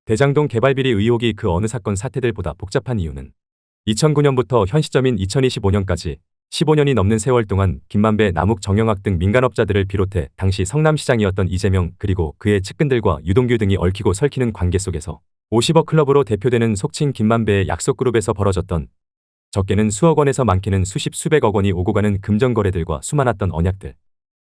대장동 개발 비리 의혹이 그 어느 사건 사태들보다 복잡한 이유는 2009년부터 현 시점인 2025년까지 15년이 넘는 세월 동안 김만배, 남욱, 정영학 등 민간업자들을 비롯해 당시 성남시장이었던 이재명 그리고 그의 측근들과 유동규 등이 얽히고 설키는 관계 속에서 50억 클럽으로 대표되는 속칭 김만배의 약속그룹에서 벌어졌던 적게는 수억 원에서 많게는 수십 수백억 원이 오고 가는 금전거래들과 수많았던 언약들,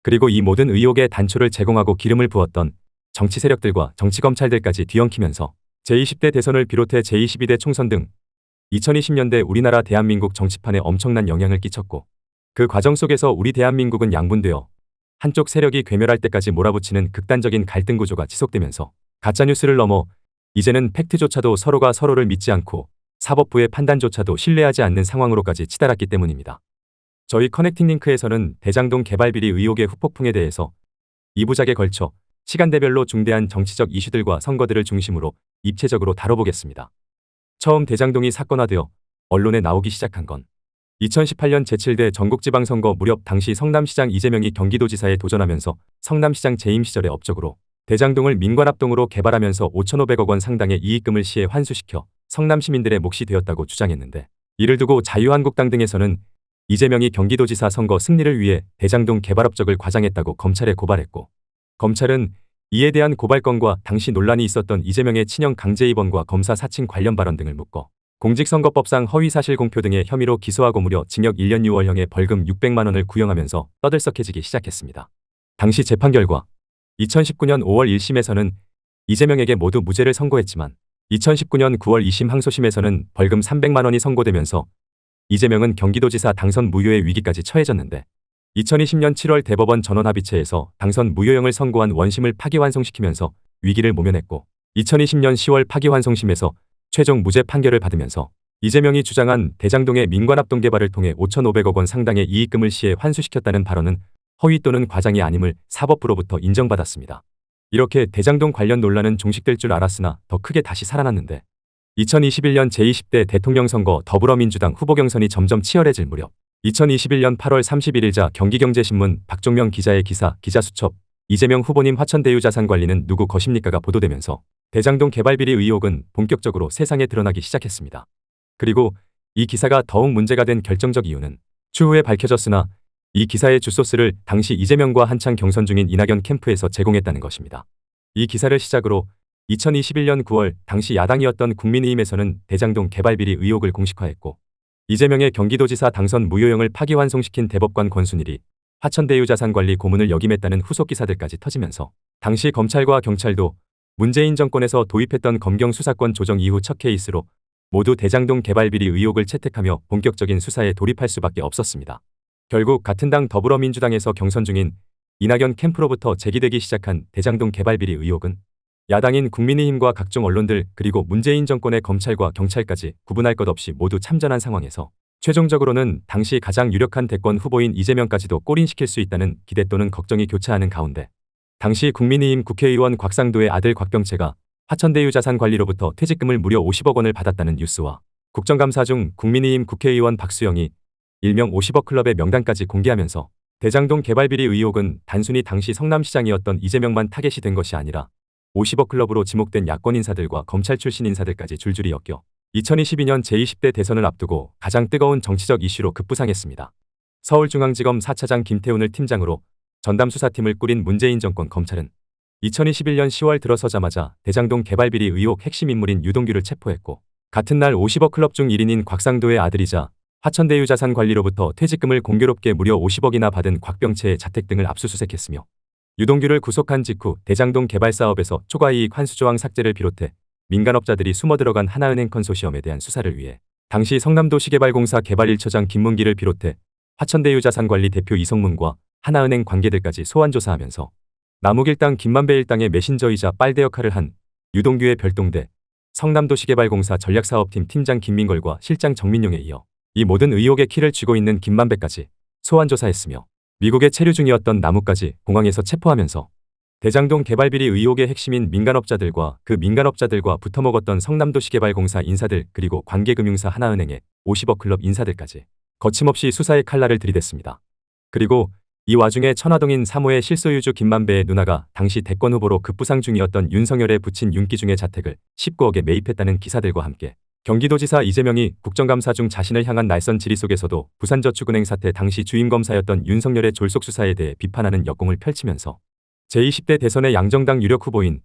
그리고 이 모든 의혹의 단초를 제공하고 기름을 부었던 정치 세력들과 정치검찰들까지 뒤엉키면서 제20대 대선을 비롯해 제22대 총선 등 2020년대 우리나라 대한민국 정치판에 엄청난 영향을 끼쳤고, 그 과정 속에서 우리 대한민국은 양분되어 한쪽 세력이 괴멸할 때까지 몰아붙이는 극단적인 갈등 구조가 지속되면서 가짜뉴스를 넘어 이제는 팩트조차도 서로가 서로를 믿지 않고 사법부의 판단조차도 신뢰하지 않는 상황으로까지 치달았기 때문입니다. 저희 커넥팅 링크에서는 대장동 개발 비리 의혹의 후폭풍에 대해서 2부작에 걸쳐 시간대별로 중대한 정치적 이슈들과 선거들을 중심으로 입체적으로 다뤄보겠습니다. 처음 대장동이 사건화되어 언론에 나오기 시작한 건 2018년 제7대 전국지방선거 무렵 당시 성남시장 이재명이 경기도지사에 도전하면서 성남시장 재임 시절의 업적으로 대장동을 민관합동으로 개발하면서 5,500억 원 상당의 이익금을 시에 환수시켜 성남 시민들의 몫이 되었다고 주장했는데, 이를 두고 자유한국당 등에서는 이재명이 경기도지사 선거 승리를 위해 대장동 개발 업적을 과장했다고 검찰에 고발했고, 검찰은 이에 대한 고발건과 당시 논란이 있었던 이재명의 친형 강제 입원과 검사 사칭 관련 발언 등을 묶어 공직선거법상 허위사실 공표 등의 혐의로 기소하고 무려 징역 1년 6월형의 벌금 600만 원을 구형하면서 떠들썩해지기 시작했습니다. 당시 재판 결과 2019년 5월 1심에서는 이재명에게 모두 무죄를 선고했지만 2019년 9월 2심 항소심에서는 벌금 300만 원이 선고되면서 이재명은 경기도지사 당선 무효의 위기까지 처해졌는데, 2020년 7월 대법원 전원합의체에서 당선 무효형을 선고한 원심을 파기환송시키면서 위기를 모면했고, 2020년 10월 파기환송심에서 최종 무죄 판결을 받으면서 이재명이 주장한 대장동의 민관합동 개발을 통해 5,500억 원 상당의 이익금을 시에 환수시켰다는 발언은 허위 또는 과장이 아님을 사법부로부터 인정받았습니다. 이렇게 대장동 관련 논란은 종식될 줄 알았으나 더 크게 다시 살아났는데, 2021년 제20대 대통령 선거 더불어민주당 후보 경선이 점점 치열해질 무렵 2021년 8월 31일자 경기경제신문 박종명 기자의 기자 수첩 이재명 후보님 화천대유 자산관리는 누구 것입니까가 보도되면서 대장동 개발 비리 의혹은 본격적으로 세상에 드러나기 시작했습니다. 그리고 이 기사가 더욱 문제가 된 결정적 이유는 추후에 밝혀졌으나 이 기사의 주소스를 당시 이재명과 한창 경선 중인 이낙연 캠프에서 제공했다는 것입니다. 이 기사를 시작으로 2021년 9월 당시 야당이었던 국민의힘에서는 대장동 개발 비리 의혹을 공식화했고, 이재명의 경기도지사 당선 무효형을 파기환송시킨 대법관 권순일이 화천대유 자산관리 고문을 역임했다는 후속 기사들까지 터지면서 당시 검찰과 경찰도 문재인 정권에서 도입했던 검경 수사권 조정 이후 첫 케이스로 모두 대장동 개발 비리 의혹을 채택하며 본격적인 수사에 돌입할 수밖에 없었습니다. 결국 같은 당 더불어민주당에서 경선 중인 이낙연 캠프로부터 제기되기 시작한 대장동 개발 비리 의혹은 야당인 국민의힘과 각종 언론들 그리고 문재인 정권의 검찰과 경찰까지 구분할 것 없이 모두 참전한 상황에서 최종적으로는 당시 가장 유력한 대권 후보인 이재명까지도 골인시킬 수 있다는 기대 또는 걱정이 교차하는 가운데, 당시 국민의힘 국회의원 곽상도의 아들 곽병채가 화천대유 자산관리로부터 퇴직금을 무려 50억 원을 받았다는 뉴스와 국정감사 중 국민의힘 국회의원 박수영이 일명 50억 클럽의 명단까지 공개하면서 대장동 개발 비리 의혹은 단순히 당시 성남시장이었던 이재명만 타겟이 된 것이 아니라 50억 클럽으로 지목된 야권 인사들과 검찰 출신 인사들까지 줄줄이 엮여 2022년 제20대 대선을 앞두고 가장 뜨거운 정치적 이슈로 급부상했습니다. 서울중앙지검 4차장 김태훈을 팀장으로 전담 수사팀을 꾸린 문재인 정권 검찰은 2021년 10월 들어서자마자 대장동 개발 비리 의혹 핵심 인물인 유동규를 체포했고, 같은 날 50억 클럽 중 1인인 곽상도의 아들이자 화천대유 자산관리로부터 퇴직금을 공교롭게 무려 50억이나 받은 곽병채의 자택 등을 압수수색했으며, 유동규를 구속한 직후 대장동 개발 사업에서 초과이익 환수조항 삭제를 비롯해 민간업자들이 숨어들어간 하나은행 컨소시엄에 대한 수사를 위해 당시 성남도시개발공사 개발 1처장 김문기를 비롯해 화천대유 자산관리 대표 이성문과 하나은행 관계들까지 소환조사하면서 남욱일당 김만배 일당의 메신저이자 빨대 역할을 한 유동규의 별동대 성남도시개발공사 전략사업팀 팀장 김민걸과 실장 정민용에 이어 이 모든 의혹의 키를 쥐고 있는 김만배까지 소환조사했으며, 미국에 체류 중이었던 남욱까지 공항에서 체포하면서 대장동 개발 비리 의혹의 핵심인 민간업자들과 그 민간업자들과 붙어먹었던 성남도시개발공사 인사들 그리고 관계금융사 하나은행의 50억 클럽 인사들까지 거침없이 수사의 칼날을 들이댔습니다. 그리고 이 와중에 천화동인 3호의 실소유주 김만배의 누나가 당시 대권 후보로 급부상 중이었던 윤석열의 부친 윤기중의 자택을 19억에 매입했다는 기사들과 함께 경기도지사 이재명이 국정감사 중 자신을 향한 날선 질의 속에서도 부산저축은행 사태 당시 주임검사였던 윤석열의 졸속 수사에 대해 비판하는 역공을 펼치면서 제20대 대선의 양정당 유력 후보인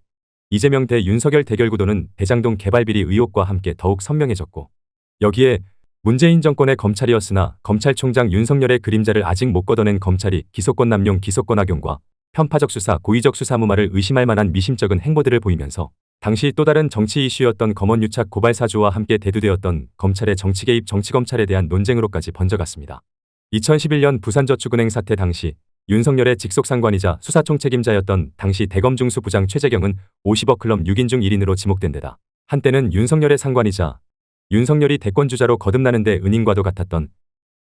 이재명 대 윤석열 대결 구도는 대장동 개발비리 의혹과 함께 더욱 선명해졌고, 여기에 문재인 정권의 검찰이었으나 검찰총장 윤석열의 그림자를 아직 못 걷어낸 검찰이 기소권 남용 기소권 악용과 편파적 수사 고의적 수사 무마를 의심할 만한 미심쩍은 행보들을 보이면서 당시 또 다른 정치 이슈였던 검언유착 고발 사주와 함께 대두되었던 검찰의 정치 개입 정치검찰에 대한 논쟁으로까지 번져갔습니다. 2011년 부산저축은행 사태 당시 윤석열의 직속 상관이자 수사총 책임자였던 당시 대검중수 부장 최재경은 50억 클럽 6인 중 1인으로 지목된 데다 한때는 윤석열의 상관이자 윤석열이 대권주자로 거듭나는데 은인과도 같았던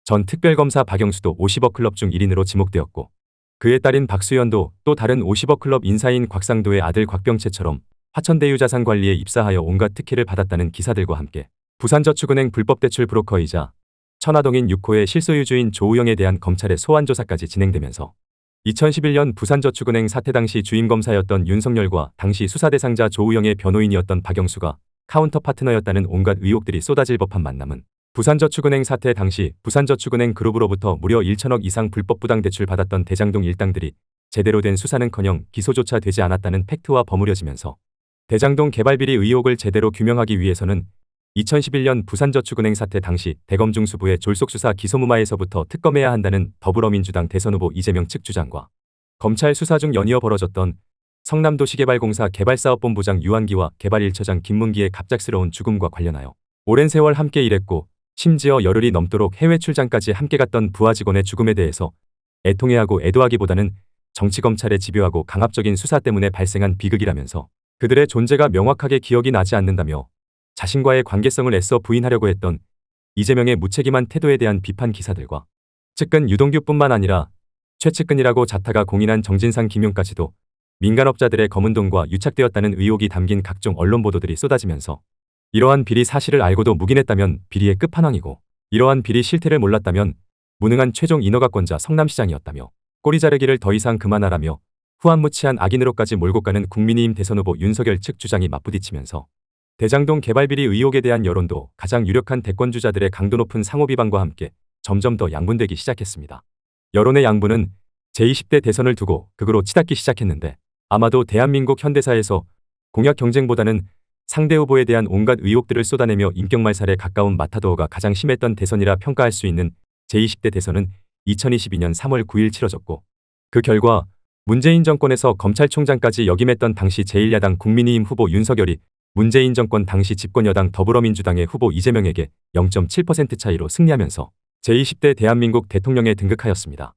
전 특별검사 박영수도 50억 클럽 중 1인으로 지목되었고, 그의 딸인 박수연도 또 다른 50억 클럽 인사인 곽상도의 아들 곽병채처럼 화천대유자산 관리에 입사하여 온갖 특혜를 받았다는 기사들과 함께 부산저축은행 불법대출 브로커이자 천화동인 6호의 실소유주인 조우영에 대한 검찰의 소환조사까지 진행되면서 2011년 부산저축은행 사태 당시 주임검사였던 윤석열과 당시 수사대상자 조우영의 변호인이었던 박영수가 카운터 파트너였다는 온갖 의혹들이 쏟아질 법한 만남은 부산저축은행 사태 당시 부산저축은행 그룹으로부터 무려 1천억 이상 불법 부당대출 받았던 대장동 일당들이 제대로 된 수사는커녕 기소조차 되지 않았다는 팩트와 버무려지면서 대장동 개발비리 의혹을 제대로 규명하기 위해서는 2011년 부산저축은행 사태 당시 대검중수부의 졸속수사 기소무마에서부터 특검해야 한다는 더불어민주당 대선후보 이재명 측 주장과 검찰 수사 중 연이어 벌어졌던 성남도시개발공사 개발사업본부장 유한기와 개발 1처장 김문기의 갑작스러운 죽음과 관련하여 오랜 세월 함께 일했고 심지어 열흘이 넘도록 해외 출장까지 함께 갔던 부하 직원의 죽음에 대해서 애통해하고 애도하기보다는 정치검찰의 집요하고 강압적인 수사 때문에 발생한 비극이라면서 그들의 존재가 명확하게 기억이 나지 않는다며 자신과의 관계성을 애써 부인하려고 했던 이재명의 무책임한 태도에 대한 비판 기사들과 측근 유동규뿐만 아니라 최측근이라고 자타가 공인한 정진상 김용까지도 민간업자들의 검은 돈과 유착되었다는 의혹이 담긴 각종 언론 보도들이 쏟아지면서 이러한 비리 사실을 알고도 묵인했다면 비리의 끝판왕이고, 이러한 비리 실태를 몰랐다면 무능한 최종 인허가권자 성남시장이었다며 꼬리 자르기를 더 이상 그만하라며 후한무치한 악인으로까지 몰고 가는 국민의힘 대선후보 윤석열 측 주장이 맞부딪히면서 대장동 개발비리 의혹에 대한 여론도 가장 유력한 대권주자들의 강도 높은 상호 비방과 함께 점점 더 양분되기 시작했습니다. 여론의 양분은 제20대 대선을 두고 극으로 치닫기 시작했는데, 아마도 대한민국 현대사에서 공약 경쟁보다는 상대 후보에 대한 온갖 의혹들을 쏟아내며 인격말살에 가까운 마타도어가 가장 심했던 대선이라 평가할 수 있는 제20대 대선은 2022년 3월 9일 치러졌고, 그 결과 문재인 정권에서 검찰총장까지 역임했던 당시 제1야당 국민의힘 후보 윤석열이 문재인 정권 당시 집권여당 더불어민주당의 후보 이재명에게 0.7% 차이로 승리하면서 제20대 대한민국 대통령에 등극하였습니다.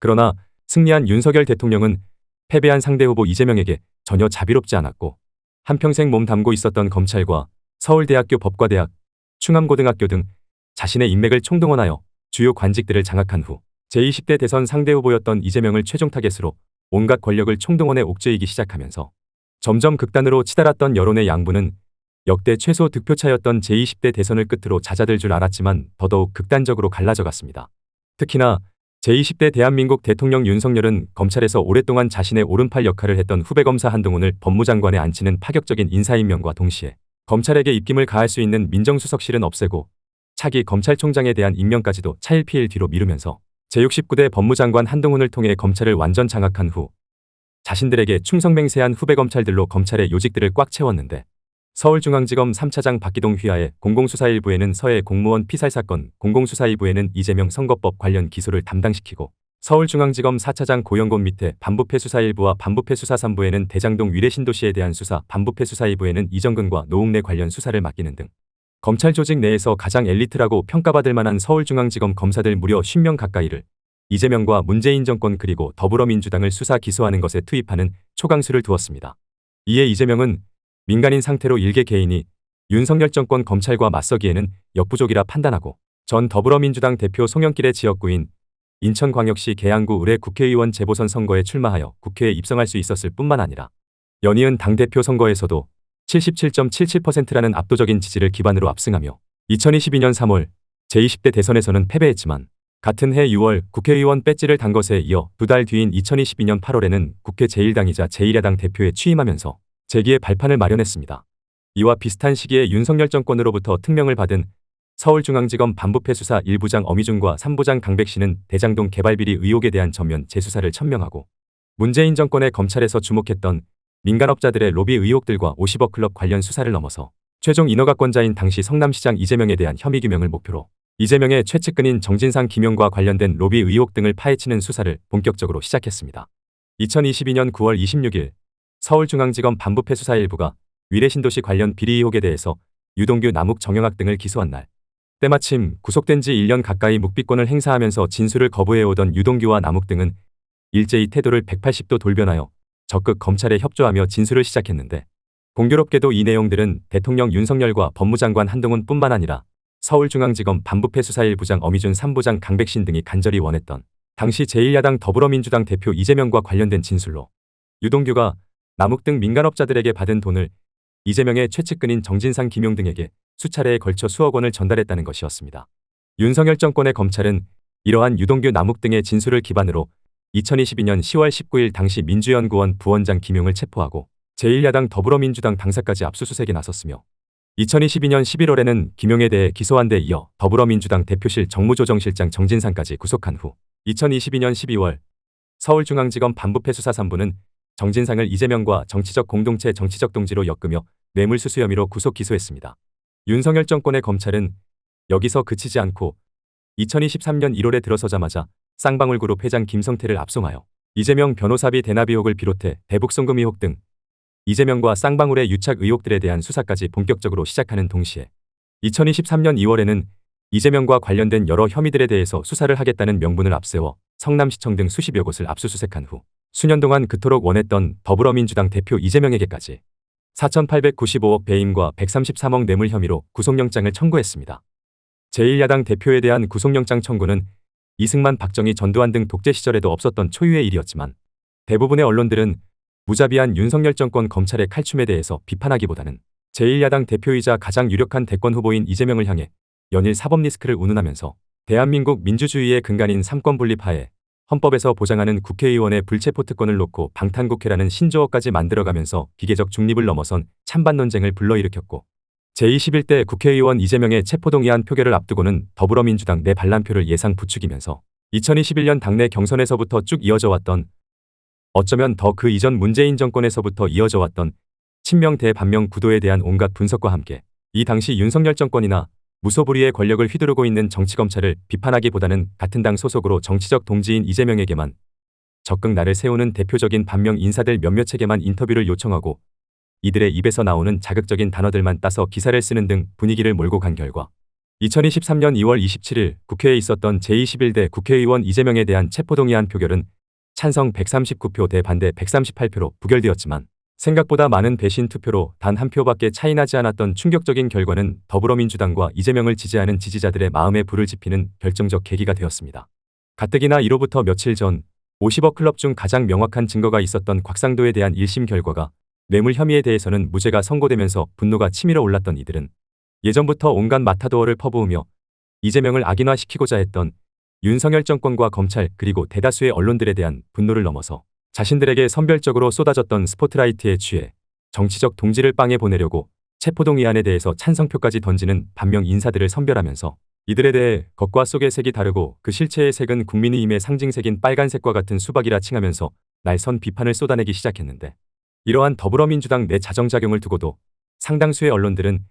그러나 승리한 윤석열 대통령은 패배한 상대 후보 이재명에게 전혀 자비롭지 않았고, 한평생 몸 담고 있었던 검찰과 서울대학교 법과대학, 충암고등학교 등 자신의 인맥을 총동원하여 주요 관직들을 장악한 후 제20대 대선 상대 후보였던 이재명을 최종 타겟으로 온갖 권력을 총동원해 옥죄이기 시작하면서 점점 극단으로 치달았던 여론의 양분은 역대 최소 득표차였던 제20대 대선을 끝으로 잦아들 줄 알았지만 더더욱 극단적으로 갈라져 갔습니다. 특히나 제20대 대한민국 대통령 윤석열은 검찰에서 오랫동안 자신의 오른팔 역할을 했던 후배검사 한동훈을 법무장관에 앉히는 파격적인 인사임명과 동시에 검찰에게 입김을 가할 수 있는 민정수석실은 없애고 차기 검찰총장에 대한 임명까지도 차일피일 뒤로 미루면서 제69대 법무장관 한동훈을 통해 검찰을 완전 장악한 후 자신들에게 충성맹세한 후배검찰들로 검찰의 요직들을 꽉 채웠는데, 서울중앙지검 3차장 박기동 휘하의 공공수사일부에는 서해 공무원 피살사건, 공공수사이부에는 이재명 선거법 관련 기소를 담당시키고, 서울중앙지검 4차장 고영곤 밑에 반부패수사일부와 반부패수사삼부에는 대장동 위례신도시에 대한 수사, 반부패수사이부에는 이정근과 노웅래 관련 수사를 맡기는 등 검찰 조직 내에서 가장 엘리트라고 평가받을 만한 서울중앙지검 검사들 무려 50명 가까이를 이재명과 문재인 정권 그리고 더불어민주당을 수사 기소하는 것에 투입하는 초강수를 두었습니다. 이에 이재명은 민간인 상태로 일개 개인이 윤석열 정권 검찰과 맞서기에는 역부족이라 판단하고 전 더불어민주당 대표 송영길의 지역구인 인천광역시 계양구 의뢰 국회의원 재보선 선거에 출마하여 국회에 입성할 수 있었을 뿐만 아니라 연이은 당대표 선거에서도 77.77%라는 압도적인 지지를 기반으로 압승하며 2022년 3월 제20대 대선에서는 패배했지만 같은 해 6월 국회의원 배지를 단 것에 이어 두 달 뒤인 2022년 8월에는 국회 제1당이자 제1야당 대표에 취임하면서 재기의 발판을 마련했습니다. 이와 비슷한 시기에 윤석열 정권으로부터 특명을 받은 서울중앙지검 반부패 수사 1부장 어미준과 3부장 강백씨는 대장동 개발비리 의혹에 대한 전면 재수사를 천명하고 문재인 정권의 검찰에서 주목했던 민간업자들의 로비 의혹들과 50억 클럽 관련 수사를 넘어서 최종 인허가권자인 당시 성남시장 이재명에 대한 혐의 규명을 목표로 이재명의 최측근인 정진상 김용과 관련된 로비 의혹 등을 파헤치는 수사를 본격적으로 시작했습니다. 2022년 9월 26일 서울중앙지검 반부패 수사 1부가 위례신도시 관련 비리 의혹에 대해서 유동규 남욱 정영학 등을 기소한 날, 때마침 구속된 지 1년 가까이 묵비권을 행사하면서 진술을 거부해오던 유동규와 남욱 등은 일제히 태도를 180도 돌변하여 적극 검찰에 협조하며 진술을 시작했는데, 공교롭게도 이 내용들은 대통령 윤석열과 법무장관 한동훈뿐만 아니라 서울중앙지검 반부패 수사 1부장 어미준 3부장 강백신 등이 간절히 원했던 당시 제1야당 더불어민주당 대표 이재명과 관련된 진술로 유동규가 남욱 등 민간업자들에게 받은 돈을 이재명의 최측근인 정진상 김용 등에게 수차례에 걸쳐 수억 원을 전달했다는 것이었습니다. 윤석열 정권의 검찰은 이러한 유동규 남욱 등의 진술을 기반으로 2022년 10월 19일 당시 민주연구원 부원장 김용을 체포하고 제1야당 더불어민주당 당사까지 압수수색에 나섰으며 2022년 11월에는 김용에 대해 기소한 데 이어 더불어민주당 대표실 정무조정실장 정진상까지 구속한 후 2022년 12월 서울중앙지검 반부패 수사 3부는 정진상을 이재명과 정치적 공동체 정치적 동지로 엮으며 뇌물수수 혐의로 구속 기소했습니다. 윤석열 정권의 검찰은 여기서 그치지 않고 2023년 1월에 들어서자마자 쌍방울그룹 회장 김성태를 압송하여 이재명 변호사비 대납 의혹을 비롯해 대북송금 의혹 등 이재명과 쌍방울의 유착 의혹들에 대한 수사까지 본격적으로 시작하는 동시에 2023년 2월에는 이재명과 관련된 여러 혐의들에 대해서 수사를 하겠다는 명분을 앞세워 성남시청 등 수십여 곳을 압수수색한 후 수년 동안 그토록 원했던 더불어민주당 대표 이재명에게까지 4,895억 배임과 133억 뇌물 혐의로 구속영장을 청구했습니다. 제1야당 대표에 대한 구속영장 청구는 이승만, 박정희, 전두환 등 독재 시절에도 없었던 초유의 일이었지만 대부분의 언론들은 무자비한 윤석열 정권 검찰의 칼춤에 대해서 비판하기보다는 제1야당 대표이자 가장 유력한 대권 후보인 이재명을 향해 연일 사법 리스크를 운운하면서 대한민국 민주주의의 근간인 삼권분립하에 헌법에서 보장하는 국회의원의 불체포 특권을 놓고 방탄국회라는 신조어까지 만들어가면서 기계적 중립을 넘어선 찬반 논쟁을 불러일으켰고, 제21대 국회의원 이재명의 체포동의안 표결을 앞두고는 더불어민주당 내 반란표를 예상 부추기면서 2021년 당내 경선에서부터 쭉 이어져 왔던, 어쩌면 더 그 이전 문재인 정권에서부터 이어져 왔던 친명 대 반명 구도에 대한 온갖 분석과 함께 이 당시 윤석열 정권이나 무소불위의 권력을 휘두르고 있는 정치검찰을 비판하기보다는 같은 당 소속으로 정치적 동지인 이재명에게만 적극 날을 세우는 대표적인 반명 인사들 몇몇에게만 인터뷰를 요청하고 이들의 입에서 나오는 자극적인 단어들만 따서 기사를 쓰는 등 분위기를 몰고 간 결과 2023년 2월 27일 국회에 있었던 제21대 국회의원 이재명에 대한 체포동의안 표결은 찬성 139표 대 반대 138표로 부결되었지만, 생각보다 많은 배신 투표로 단 한 표밖에 차이 나지 않았던 충격적인 결과는 더불어민주당과 이재명을 지지하는 지지자들의 마음에 불을 지피는 결정적 계기가 되었습니다. 가뜩이나 이로부터 며칠 전 50억 클럽 중 가장 명확한 증거가 있었던 곽상도에 대한 1심 결과가 뇌물 혐의에 대해서는 무죄가 선고되면서 분노가 치밀어 올랐던 이들은 예전부터 온갖 마타도어를 퍼부으며 이재명을 악인화시키고자 했던 윤석열 정권과 검찰 그리고 대다수의 언론들에 대한 분노를 넘어서 자신들에게 선별적으로 쏟아졌던 스포트라이트에 취해 정치적 동지를 빵에 보내려고 체포동의안에 대해서 찬성표까지 던지는 반명 인사들을 선별하면서 이들에 대해 겉과 속의 색이 다르고 그 실체의 색은 국민의힘의 상징색인 빨간색과 같은 수박이라 칭하면서 날선 비판을 쏟아내기 시작했는데, 이러한 더불어민주당 내 자정작용을 두고도 상당수의 언론들은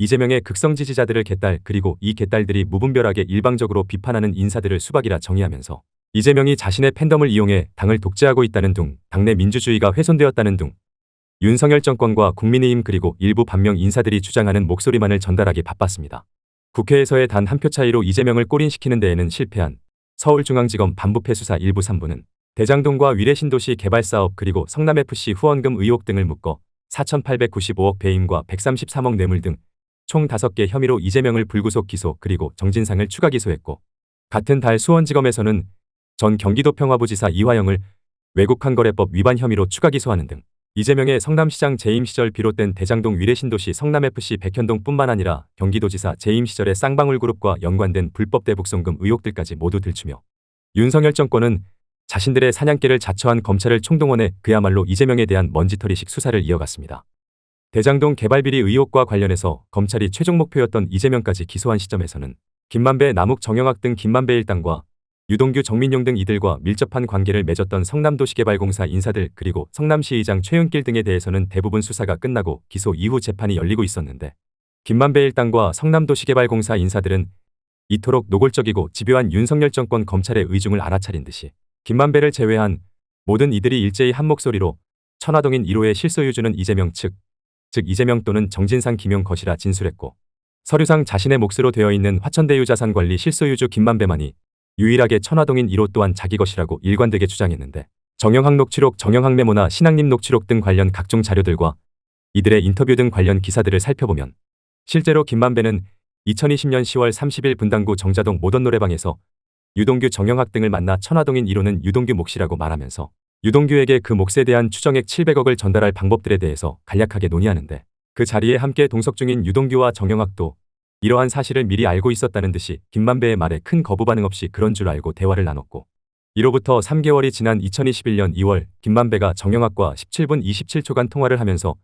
이재명의 극성 지지자들을 개딸 그리고 이 개딸들이 무분별하게 일방적으로 비판하는 인사들을 수박이라 정의하면서 이재명이 자신의 팬덤을 이용해 당을 독재하고 있다는 둥, 당내 민주주의가 훼손되었다는 둥, 윤석열 정권과 국민의힘 그리고 일부 반명 인사들이 주장하는 목소리만을 전달하기 바빴습니다. 국회에서의 단 한 표 차이로 이재명을 꼬린시키는 데에는 실패한 서울중앙지검 반부패 수사 1부 3부는 대장동과 위례신도시 개발사업 그리고 성남FC 후원금 의혹 등을 묶어 4,895억 배임과 133억 뇌물 등 총 5개 혐의로 이재명을 불구속 기소 그리고 정진상을 추가 기소했고, 같은 달 수원지검에서는 전 경기도 평화부지사 이화영을 외국환거래법 위반 혐의로 추가 기소하는 등 이재명의 성남시장 재임 시절 비롯된 대장동 위례신도시 성남FC 백현동뿐만 아니라 경기도지사 재임 시절의 쌍방울그룹과 연관된 불법 대북송금 의혹들까지 모두 들추며 윤석열 정권은 자신들의 사냥개를 자처한 검찰을 총동원해 그야말로 이재명에 대한 먼지털이식 수사를 이어갔습니다. 대장동 개발비리 의혹과 관련해서 검찰이 최종 목표였던 이재명까지 기소한 시점에서는 김만배, 남욱, 정영학 등 김만배 일당과 유동규, 정민용 등 이들과 밀접한 관계를 맺었던 성남도시개발공사 인사들 그리고 성남시의장 최윤길 등에 대해서는 대부분 수사가 끝나고 기소 이후 재판이 열리고 있었는데 김만배 일당과 성남도시개발공사 인사들은 이토록 노골적이고 집요한 윤석열 정권 검찰의 의중을 알아차린 듯이 김만배를 제외한 모든 이들이 일제히 한 목소리로 천화동인 1호의 실소유주는 이재명 즉 이재명 또는 정진상 김용 것이라 진술했고 서류상 자신의 몫으로 되어 있는 화천대유자산관리 실소유주 김만배만이 유일하게 천화동인 1호 또한 자기 것이라고 일관되게 주장했는데 정영학 녹취록, 정영학 메모나 신학님 녹취록 등 관련 각종 자료들과 이들의 인터뷰 등 관련 기사들을 살펴보면 실제로 김만배는 2020년 10월 30일 분당구 정자동 모던 노래방에서 유동규, 정영학 등을 만나 천화동인 1호는 유동규 몫이라고 말하면서 유동규에게 그 몫에 대한 추정액 700억을 전달할 방법들에 대해서 간략하게 논의하는데 그 자리에 함께 동석 중인 유동규와 정영학도 이러한 사실을 미리 알고 있었다는 듯이 김만배의 말에 큰 거부 반응 없이 그런 줄 알고 대화를 나눴고 이로부터 3개월이 지난 2021년 2월 김만배가 정영학과 17분 27초간 통화를 하면서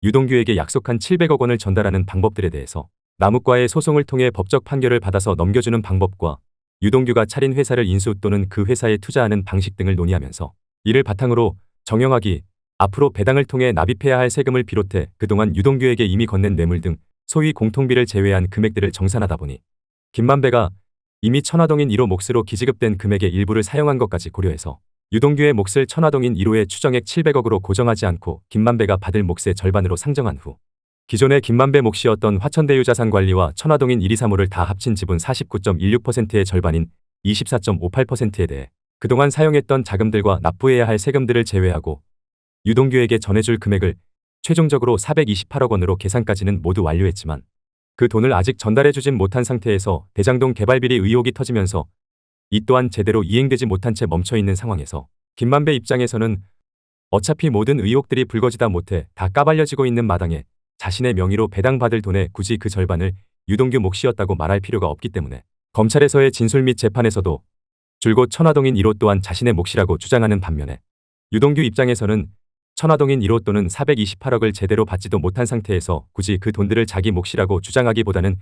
유동규에게 약속한 700억 원을 전달하는 방법들에 대해서 남욱과의 소송을 통해 법적 판결을 받아서 넘겨주는 방법과 유동규가 차린 회사를 인수 또는 그 회사에 투자하는 방식 등을 논의하면서 이를 바탕으로 정영학이 앞으로 배당을 통해 납입해야 할 세금을 비롯해 그동안 유동규에게 이미 건넨 뇌물 등 소위 공통비를 제외한 금액들을 정산하다 보니 김만배가 이미 천화동인 1호 몫으로 기지급된 금액의 일부를 사용한 것까지 고려해서 유동규의 몫을 천화동인 1호의 추정액 700억으로 고정하지 않고 김만배가 받을 몫의 절반으로 상정한 후 기존의 김만배 몫이었던 화천대유자산관리와 천화동인 1, 2, 3호를 다 합친 지분 49.16%의 절반인 24.58%에 대해 그동안 사용했던 자금들과 납부해야 할 세금들을 제외하고 유동규에게 전해줄 금액을 최종적으로 428억 원으로 계산까지는 모두 완료했지만 그 돈을 아직 전달해주진 못한 상태에서 대장동 개발비리 의혹이 터지면서 이 또한 제대로 이행되지 못한 채 멈춰있는 상황에서 김만배 입장에서는 어차피 모든 의혹들이 불거지다 못해 다 까발려지고 있는 마당에 자신의 명의로 배당받을 돈의 굳이 그 절반을 유동규 몫이었다고 말할 필요가 없기 때문에 검찰에서의 진술 및 재판에서도 줄곧 천화동인 1호 또한 자신의 몫이라고 주장하는 반면에 유동규 입장에서는 천화동인 1호 또는 428억을 제대로 받지도 못한 상태에서 굳이 그 돈들을 자기 몫이라고 주장하기보다는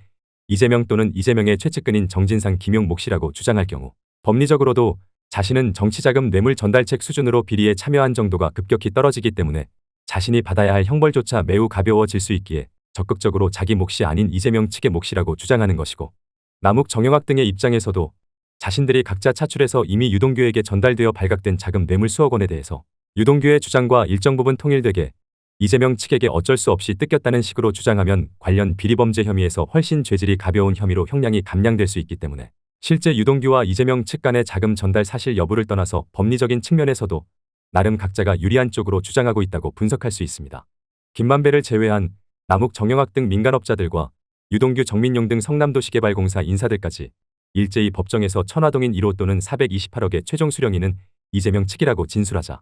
이재명 또는 이재명의 최측근인 정진상 김용 몫이라고 주장할 경우 법리적으로도 자신은 정치자금 뇌물 전달책 수준으로 비리에 참여한 정도가 급격히 떨어지기 때문에 자신이 받아야 할 형벌조차 매우 가벼워질 수 있기에 적극적으로 자기 몫이 아닌 이재명 측의 몫이라고 주장하는 것이고 남욱, 정영학 등의 입장에서도 자신들이 각자 차출해서 이미 유동규에게 전달되어 발각된 자금 뇌물 수억 원에 대해서 유동규의 주장과 일정 부분 통일되게 이재명 측에게 어쩔 수 없이 뜯겼다는 식으로 주장하면 관련 비리범죄 혐의에서 훨씬 죄질이 가벼운 혐의로 형량이 감량될 수 있기 때문에 실제 유동규와 이재명 측 간의 자금 전달 사실 여부를 떠나서 법리적인 측면에서도 나름 각자가 유리한 쪽으로 주장하고 있다고 분석할 수 있습니다. 김만배를 제외한 남욱, 정영학 등 민간업자들과 유동규, 정민용 등 성남도시개발공사 인사들까지 일제히 법정에서 천화동인 1호 또는 428억의 최종 수령인은 이재명 측이라고 진술하자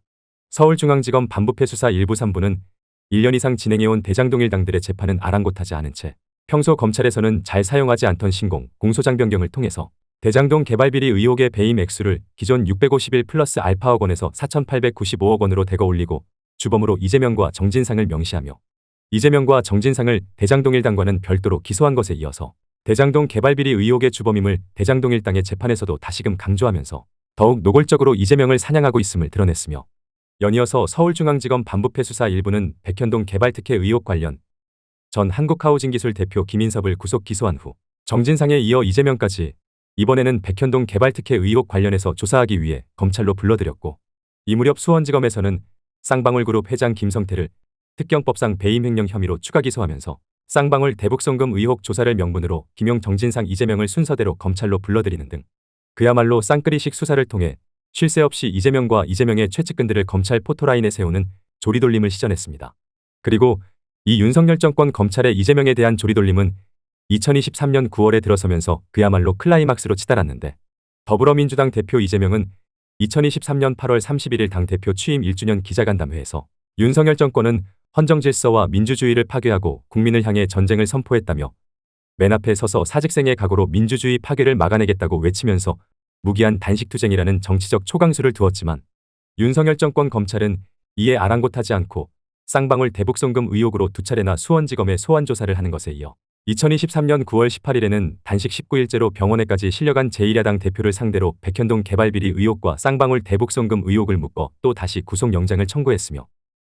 서울중앙지검 반부패 수사 1부 3부는 1년 이상 진행해온 대장동 일당들의 재판은 아랑곳하지 않은 채 평소 검찰에서는 잘 사용하지 않던 신공, 공소장 변경을 통해서 대장동 개발비리 의혹의 배임 액수를 기존 651 플러스 알파억 원에서 4,895억 원으로 대거 올리고 주범으로 이재명과 정진상을 명시하며 이재명과 정진상을 대장동 일당과는 별도로 기소한 것에 이어서 대장동 개발비리 의혹의 주범임을 대장동 일당의 재판에서도 다시금 강조하면서 더욱 노골적으로 이재명을 사냥하고 있음을 드러냈으며 연이어서 서울중앙지검 반부패 수사 1부는 백현동 개발특혜 의혹 관련 전 한국하우징기술 대표 김인섭을 구속 기소한 후 정진상에 이어 이재명까지 이번에는 백현동 개발특혜 의혹 관련해서 조사하기 위해 검찰로 불러들였고 이 무렵 수원지검에서는 쌍방울그룹 회장 김성태를 특경법상 배임 횡령 혐의로 추가 기소하면서 쌍방울 대북송금 의혹 조사를 명분으로 김용, 정진상, 이재명을 순서대로 검찰로 불러들이는 등 그야말로 쌍끌이식 수사를 통해 쉴 새 없이 이재명과 이재명의 최측근들을 검찰 포토라인에 세우는 조리돌림을 시전했습니다. 그리고 이 윤석열 정권 검찰의 이재명에 대한 조리돌림은 2023년 9월에 들어서면서 그야말로 클라이막스로 치달았는데 더불어민주당 대표 이재명은 2023년 8월 31일 당대표 취임 1주년 기자간담회에서 윤석열 정권은 헌정 질서와 민주주의를 파괴하고 국민을 향해 전쟁을 선포했다며 맨 앞에 서서 사직생의 각오로 민주주의 파괴를 막아내겠다고 외치면서 무기한 단식투쟁이라는 정치적 초강수를 두었지만 윤석열 정권 검찰은 이에 아랑곳하지 않고 쌍방울 대북송금 의혹으로 두 차례나 수원지검에 소환조사를 하는 것에 이어 2023년 9월 18일에는 단식 19일째로 병원에까지 실려간 제1야당 대표를 상대로 백현동 개발비리 의혹과 쌍방울 대북송금 의혹을 묶어 또 다시 구속영장을 청구했으며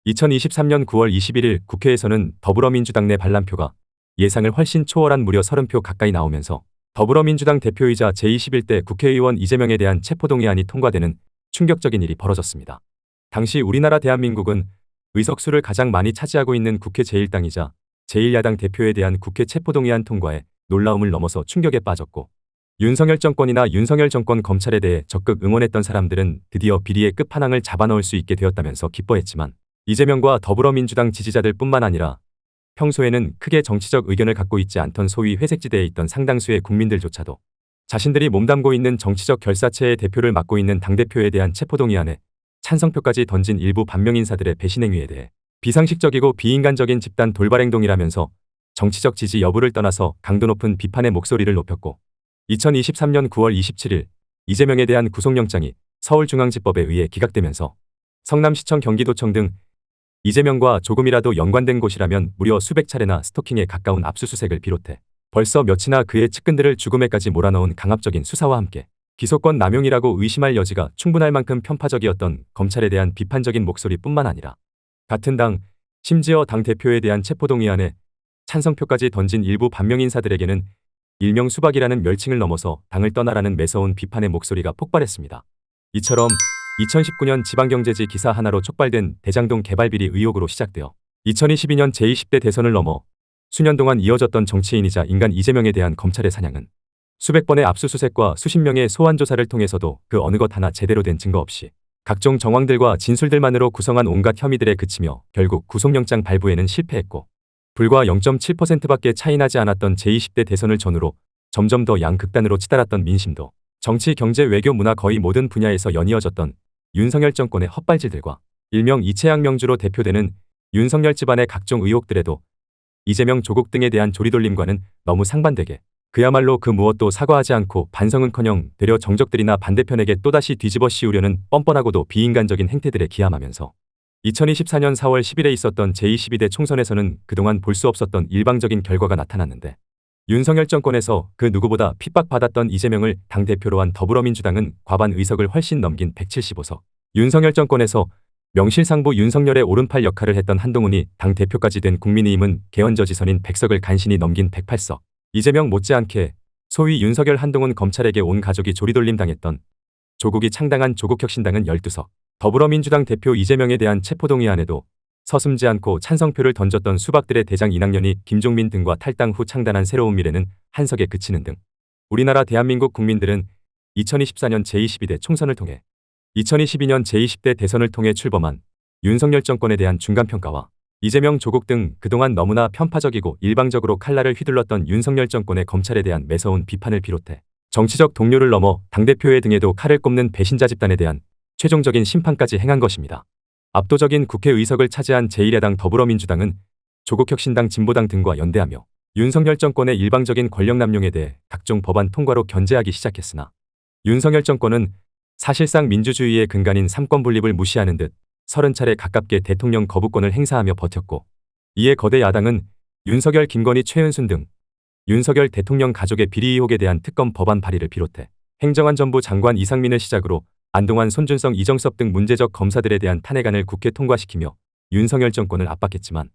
2023년 9월 21일 국회에서는 더불어민주당 내 반란표가 예상을 훨씬 초월한 무려 30표 가까이 나오면서 더불어민주당 대표이자 제21대 국회의원 이재명에 대한 체포동의안이 통과되는 충격적인 일이 벌어졌습니다. 당시 우리나라 대한민국은 의석수를 가장 많이 차지하고 있는 국회 제1당이자 제1야당 대표에 대한 국회 체포동의안 통과에 놀라움을 넘어서 충격에 빠졌고 윤석열 정권이나 윤석열 정권 검찰에 대해 적극 응원했던 사람들은 드디어 비리의 끝판왕을 잡아넣을 수 있게 되었다면서 기뻐했지만 이재명과 더불어민주당 지지자들 뿐만 아니라 평소에는 크게 정치적 의견을 갖고 있지 않던 소위 회색지대에 있던 상당수의 국민들조차도 자신들이 몸담고 있는 정치적 결사체의 대표를 맡고 있는 당대표에 대한 체포동의안에 찬성표까지 던진 일부 반명 인사들의 배신 행위에 대해 비상식적이고 비인간적인 집단 돌발행동이라면서 정치적 지지 여부를 떠나서 강도 높은 비판의 목소리를 높였고 2023년 9월 27일 이재명에 대한 구속영장이 서울중앙지법에 의해 기각되면서 성남시청 경기도청 등 이재명과 조금이라도 연관된 곳이라면 무려 수백 차례나 스토킹에 가까운 압수수색을 비롯해 벌써 몇이나 그의 측근들을 죽음에까지 몰아넣은 강압적인 수사와 함께 기소권 남용이라고 의심할 여지가 충분할 만큼 편파적이었던 검찰에 대한 비판적인 목소리뿐만 아니라 같은 당, 심지어 당대표에 대한 체포동의안에 찬성표까지 던진 일부 반명 인사들에게는 일명 수박이라는 멸칭을 넘어서 당을 떠나라는 매서운 비판의 목소리가 폭발했습니다. 이처럼 2019년 지방경제지 기사 하나로 촉발된 대장동 개발비리 의혹으로 시작되어 2022년 제20대 대선을 넘어 수년 동안 이어졌던 정치인이자 인간 이재명에 대한 검찰의 사냥은 수백 번의 압수수색과 수십 명의 소환조사를 통해서도 그 어느 것 하나 제대로 된 증거 없이 각종 정황들과 진술들만으로 구성한 온갖 혐의들에 그치며 결국 구속영장 발부에는 실패했고 불과 0.7%밖에 차이나지 않았던 제20대 대선을 전후로 점점 더 양극단으로 치달았던 민심도 정치, 경제, 외교, 문화 거의 모든 분야에서 연이어졌던 윤석열 정권의 헛발질들과 일명 이채양 명주로 대표되는 윤석열 집안의 각종 의혹들에도 이재명 조국 등에 대한 조리돌림과는 너무 상반되게 그야말로 그 무엇도 사과하지 않고 반성은커녕 되려 정적들이나 반대편에게 또다시 뒤집어 씌우려는 뻔뻔하고도 비인간적인 행태들에 기함하면서 2024년 4월 10일에 있었던 제22대 총선에서는 그동안 볼 수 없었던 일방적인 결과가 나타났는데 윤석열 정권에서 그 누구보다 핍박받았던 이재명을 당대표로 한 더불어민주당은 과반 의석을 훨씬 넘긴 175석, 윤석열 정권에서 명실상부 윤석열의 오른팔 역할을 했던 한동훈이 당대표까지 된 국민의힘은 개헌저지선인 100석을 간신히 넘긴 108석, 이재명 못지않게 소위 윤석열 한동훈 검찰에게 온 가족이 조리돌림 당했던 조국이 창당한 조국혁신당은 12석, 더불어민주당 대표 이재명에 대한 체포동의안에도 서슴지 않고 찬성표를 던졌던 수박들의 대장 이낙연이 김종민 등과 탈당 후 창단한 새로운 미래는 한 석에 그치는 등 우리나라 대한민국 국민들은 2024년 제22대 총선을 통해 2022년 제20대 대선을 통해 출범한 윤석열 정권에 대한 중간평가와 이재명 조국 등 그동안 너무나 편파적이고 일방적으로 칼날을 휘둘렀던 윤석열 정권의 검찰에 대한 매서운 비판을 비롯해 정치적 동료를 넘어 당대표의 등에도 칼을 꼽는 배신자 집단에 대한 최종적인 심판까지 행한 것입니다. 압도적인 국회의석을 차지한 제1야당 더불어민주당은 조국혁신당 진보당 등과 연대하며 윤석열 정권의 일방적인 권력 남용에 대해 각종 법안 통과로 견제하기 시작했으나 윤석열 정권은 사실상 민주주의의 근간인 삼권 분립을 무시하는 듯 30차례 가깝게 대통령 거부권을 행사하며 버텼고 이에 거대 야당은 윤석열, 김건희, 최은순 등 윤석열 대통령 가족의 비리 의혹에 대한 특검 법안 발의를 비롯해 행정안전부 장관 이상민을 시작으로 안동환, 손준성, 이정섭 등 문제적 검사들에 대한 탄핵안을 국회 통과시키며 윤석열 정권을 압박했지만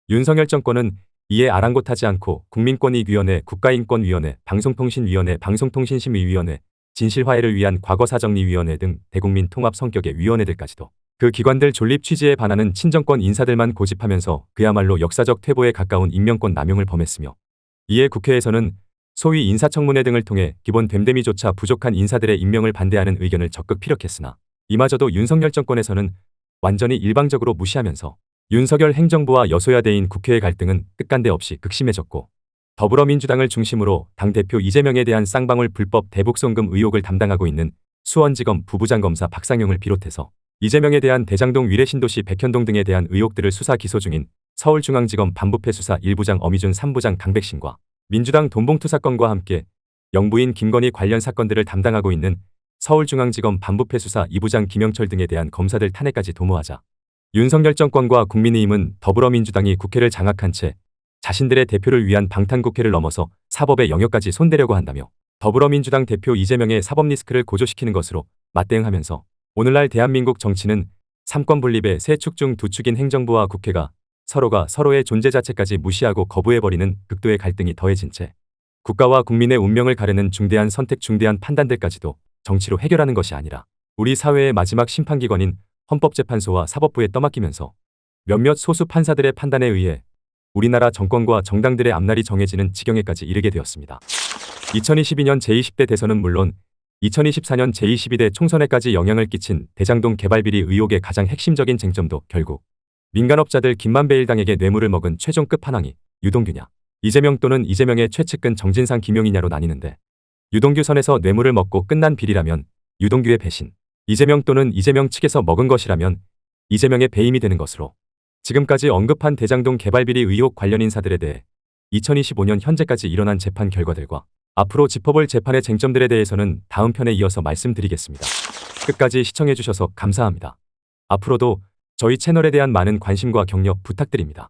윤석열 정권은 이에 아랑곳하지 않고 국민권익위원회, 국가인권위원회, 방송통신위원회, 방송통신심의위원회, 진실화해를 위한 과거사정리위원회 등 대국민 통합 성격의 위원회들까지도 그 기관들 존립 취지에 반하는 친정권 인사들만 고집하면서 그야말로 역사적 퇴보에 가까운 임명권 남용을 범했으며 이에 국회에서는 소위 인사청문회 등을 통해 기본 됨됨이조차 부족한 인사들의 임명을 반대하는 의견을 적극 피력했으나 이마저도 윤석열 정권에서는 완전히 일방적으로 무시하면서 윤석열 행정부와 여소야대인 국회의 갈등은 끝간데 없이 극심해졌고 더불어민주당을 중심으로 당대표 이재명에 대한 쌍방울 불법 대북송금 의혹을 담당하고 있는 수원지검 부부장검사 박상용을 비롯해서 이재명에 대한 대장동 위례 신도시 백현동 등에 대한 의혹들을 수사 기소 중인 서울중앙지검 반부패 수사 1부장 어미준 3부장 강백신과 민주당 돈봉투 사건과 함께 영부인 김건희 관련 사건들을 담당하고 있는 서울중앙지검 반부패 수사 2부장 김영철 등에 대한 검사들 탄핵까지 도모하자 윤석열 정권과 국민의힘은 더불어민주당이 국회를 장악한 채 자신들의 대표를 위한 방탄국회를 넘어서 사법의 영역까지 손대려고 한다며 더불어민주당 대표 이재명의 사법 리스크를 고조시키는 것으로 맞대응하면서 오늘날 대한민국 정치는 삼권 분립의 세 축 중 두 축인 행정부와 국회가 서로가 서로의 존재 자체까지 무시하고 거부해버리는 극도의 갈등이 더해진 채 국가와 국민의 운명을 가르는 중대한 선택 중대한 판단들까지도 정치로 해결하는 것이 아니라 우리 사회의 마지막 심판기관인 헌법재판소와 사법부에 떠맡기면서 몇몇 소수 판사들의 판단에 의해 우리나라 정권과 정당들의 앞날이 정해지는 지경에까지 이르게 되었습니다. 2022년 제20대 대선은 물론 2024년 제22대 총선에까지 영향을 끼친 대장동 개발비리 의혹의 가장 핵심적인 쟁점도 결국 민간업자들 김만배 일당에게 뇌물을 먹은 최종 끝판왕이 유동규냐 이재명 또는 이재명의 최측근 정진상 김용이냐로 나뉘는데 유동규 선에서 뇌물을 먹고 끝난 비리라면 유동규의 배신, 이재명 또는 이재명 측에서 먹은 것이라면 이재명의 배임이 되는 것으로 지금까지 언급한 대장동 개발비리 의혹 관련 인사들에 대해 2025년 현재까지 일어난 재판 결과들과 앞으로 짚어볼 재판의 쟁점들에 대해서는 다음 편에 이어서 말씀드리겠습니다. 끝까지 시청해주셔서 감사합니다. 앞으로도 저희 채널에 대한 많은 관심과 격려 부탁드립니다.